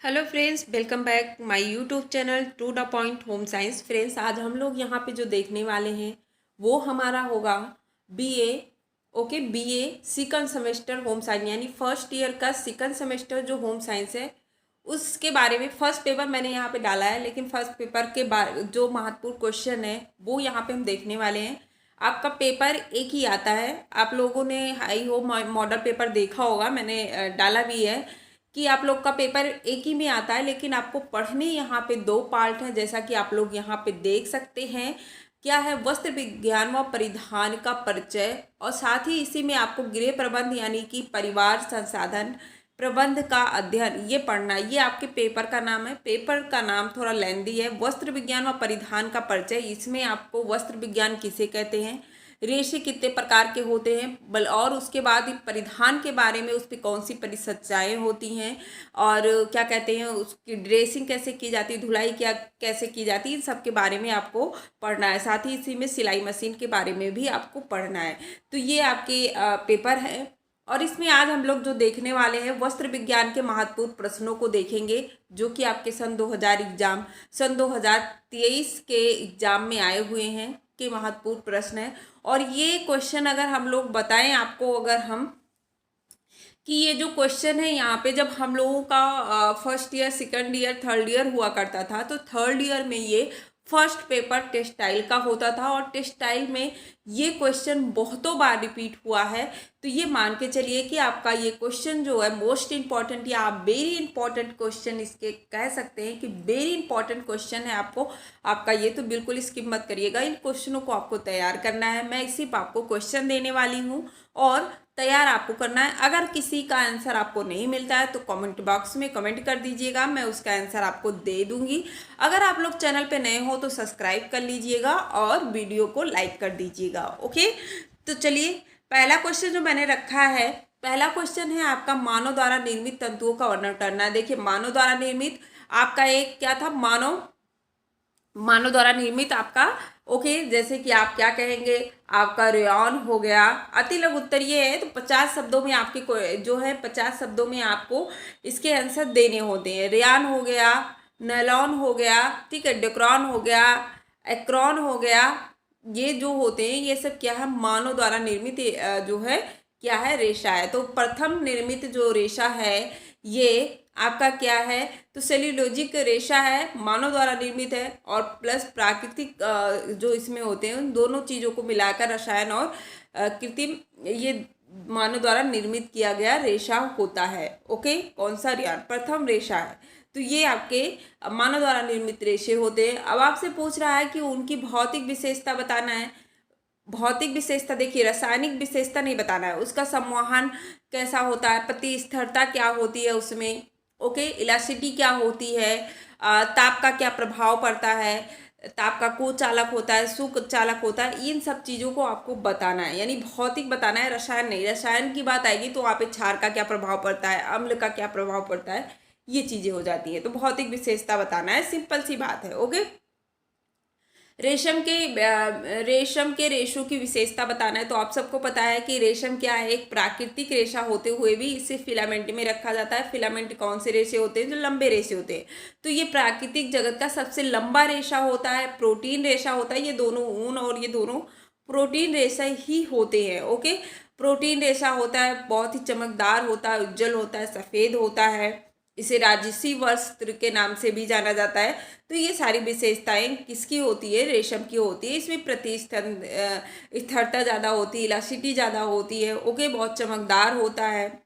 Hello friends, welcome back my YouTube channel to the point home science. Friends, आज हम लोग यहाँ पे जो देखने वाले हैं वो हमारा होगा BA. Okay, BA second semester home science यानी फर्स्ट ईयर का सेकंड सेमेस्टर जो होम साइंस है उसके बारे में। फर्स्ट पेपर मैंने यहाँ पे डाला है, लेकिन फर्स्ट पेपर के बारे जो महत्वपूर्ण क्वेश्चन है वो यहाँ पे हम देखने वाले हैं। आपका पेपर एक ही आता है। आप लोगों ने आई होप मॉडल पेपर देखा होगा, मैंने डाला भी है कि आप लोग का पेपर एक ही में आता है, लेकिन आपको पढ़ने यहाँ पे दो पार्ट हैं, जैसा कि आप लोग यहाँ पे देख सकते हैं। क्या है? वस्त्र विज्ञान व परिधान का परिचय, और साथ ही इसी में आपको गृह प्रबंध यानी कि परिवार संसाधन प्रबंध का अध्ययन ये पढ़ना। ये आपके पेपर का नाम है। पेपर का नाम थोड़ा लेंदी है, वस्त्र विज्ञान व परिधान का परिचय। इसमें आपको वस्त्र विज्ञान किसे कहते हैं, रेशे कितने प्रकार के होते हैं, और उसके बाद परिधान के बारे में उस पर कौन सी परिचर्चाएँ होती हैं, और क्या कहते हैं उसकी ड्रेसिंग कैसे की जाती है, धुलाई क्या कैसे की जाती है, इन सब के बारे में आपको पढ़ना है। साथ ही इसी में सिलाई मशीन के बारे में भी आपको पढ़ना है। तो ये आपके पेपर है, और इसमें आज हम लोग जो देखने वाले हैं वस्त्र विज्ञान के महत्वपूर्ण प्रश्नों को देखेंगे, जो कि आपके सन 2023 के एग्जाम में आए हुए हैं के महत्वपूर्ण प्रश्न है। और ये क्वेश्चन अगर हम लोग बताएं आपको, अगर हम कि ये जो क्वेश्चन है यहाँ पे, जब हम लोगों का first year second year third year हुआ करता था, तो थर्ड ईयर में ये फर्स्ट पेपर टेक्सटाइल का होता था, और टेक्सटाइल में ये क्वेश्चन बहुतों बार रिपीट हुआ है। तो ये मान के चलिए कि आपका ये क्वेश्चन जो है मोस्ट इंपॉर्टेंट, या आप वेरी इंपॉर्टेंट क्वेश्चन इसके कह सकते हैं कि वेरी इंपॉर्टेंट क्वेश्चन है आपका ये। तो बिल्कुल स्किप मत करिएगा, इन क्वेश्चनों को आपको तैयार करना है। मैं सिर्फ आपको क्वेश्चन देने वाली हूँ और तैयार आपको करना है। अगर किसी का आंसर आपको नहीं मिलता है तो कमेंट बॉक्स में कमेंट कर दीजिएगा, मैं उसका आंसर आपको दे दूंगी। अगर आप लोग चैनल पे नए हो तो सब्सक्राइब कर लीजिएगा और वीडियो को लाइक कर दीजिएगा। ओके, तो चलिए पहला क्वेश्चन जो मैंने रखा है, पहला क्वेश्चन है आपका मानव द्वारा निर्मित तंतुओं का वर्णन करना है। देखिए, मानव द्वारा निर्मित आपका एक क्या था, मानव द्वारा निर्मित आपका। ओके, जैसे कि आप क्या कहेंगे, आपका रेयॉन हो गया। अति लघु उत्तर ये है, तो 50 शब्दों में आपके जो है 50 शब्दों में आपको इसके आंसर देने होते हैं। रेयॉन हो गया, नैलॉन हो गया, ठीक है, डेक्रॉन हो गया, एक्रोन हो गया। ये जो होते हैं ये सब क्या है, मानव द्वारा निर्मित जो है क्या है, रेशा है। तो प्रथम निर्मित जो रेशा है ये आपका क्या है, तो सेल्यूलोजिक रेशा है, मानव द्वारा निर्मित है, और प्लस प्राकृतिक जो इसमें होते हैं उन दोनों चीज़ों को मिलाकर रसायन और कृत्रिम ये मानव द्वारा निर्मित किया गया रेशा होता है। ओके, कौन सा रेशा, प्रथम रेशा है। तो ये आपके मानव द्वारा निर्मित रेशे होते हैं। अब आपसे पूछ रहा है कि उनकी भौतिक विशेषता बताना है। भौतिक विशेषता देखिए, रासायनिक विशेषता नहीं बताना है, उसका संवहन कैसा होता है, प्रतिस्थिरता क्या होती है उसमें, ओके, इलास्टिसिटी क्या होती है, ताप का क्या प्रभाव पड़ता है, ताप का कुचालक होता है, सुचालक होता है, इन सब चीज़ों को आपको बताना है। यानी भौतिक बताना है, रसायन नहीं। रसायन की बात आएगी तो वहाँ पे क्षार का क्या प्रभाव पड़ता है, अम्ल का क्या प्रभाव पड़ता है, ये चीज़ें हो जाती है। तो भौतिक विशेषता बताना है, सिंपल सी बात है। ओके, रेशम के रेशों की विशेषता बताना है। तो आप सबको पता है कि रेशम क्या है, एक प्राकृतिक रेशा होते हुए भी इसे फिलामेंट में रखा जाता है। फिलामेंट कौन से रेशे होते हैं, जो लंबे रेशे होते हैं। तो ये प्राकृतिक जगत का सबसे लंबा रेशा होता है, प्रोटीन रेशा होता है। ये दोनों ऊन और ये दोनों प्रोटीन रेशा ही होते हैं। ओके, प्रोटीन रेशा होता है, बहुत ही चमकदार होता है, उज्जवल होता है, सफ़ेद होता है। इसे राजसी वस्त्र के नाम से भी जाना जाता है। तो ये सारी विशेषताएं किसकी होती है, रेशम की होती है। इसमें स्थिरता ज़्यादा होती है, इलास्टिसिटी ज़्यादा होती है। ओके, बहुत चमकदार होता है।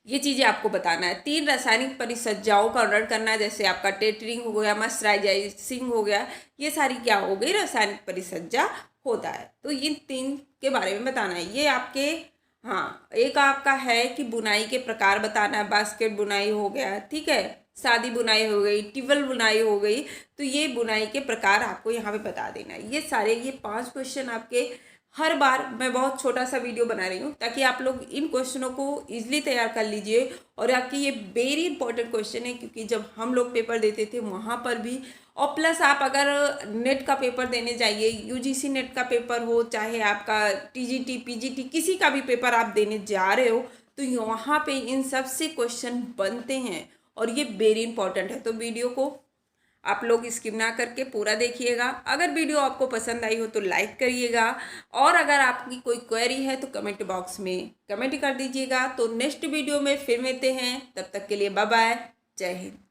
ये चीज़ें आपको बताना है। 3 रासायनिक परिसज्जाओं का वर्णन करना है, जैसे आपका टेटरिंग हो गया, मर्सराइजिंग हो गया, ये सारी क्या हो गई, रासायनिक परिसज्जा होता है। तो इन 3 के बारे में बताना है। ये आपके, हाँ, एक आपका है कि बुनाई के प्रकार बताना है। बास्केट बुनाई हो गया, ठीक है, सादी बुनाई हो गई, टिवल बुनाई हो गई। तो ये बुनाई के प्रकार आपको यहाँ पे बता देना है। ये सारे 5 क्वेश्चन आपके, हर बार मैं बहुत छोटा सा वीडियो बना रही हूँ ताकि आप लोग इन क्वेश्चनों को इजीली तैयार कर लीजिए। और आपकी ये वेरी इंपॉर्टेंट क्वेश्चन है, क्योंकि जब हम लोग पेपर देते थे वहाँ पर भी, और प्लस आप अगर नेट का पेपर देने जाइए, यूजीसी नेट का पेपर हो, चाहे आपका टीजीटी पीजीटी किसी का भी पेपर आप देने जा रहे हो, तो वहाँ पे इन सब से क्वेश्चन बनते हैं। और ये वेरी इंपॉर्टेंट है। तो वीडियो को आप लोग स्किप ना करके पूरा देखिएगा। अगर वीडियो आपको पसंद आई हो तो लाइक करिएगा, और अगर आपकी कोई क्वेरी है तो कमेंट बॉक्स में कमेंट कर दीजिएगा। तो नेक्स्ट वीडियो में फिर मिलते हैं, तब तक के लिए बाय बाय, जय हिंद।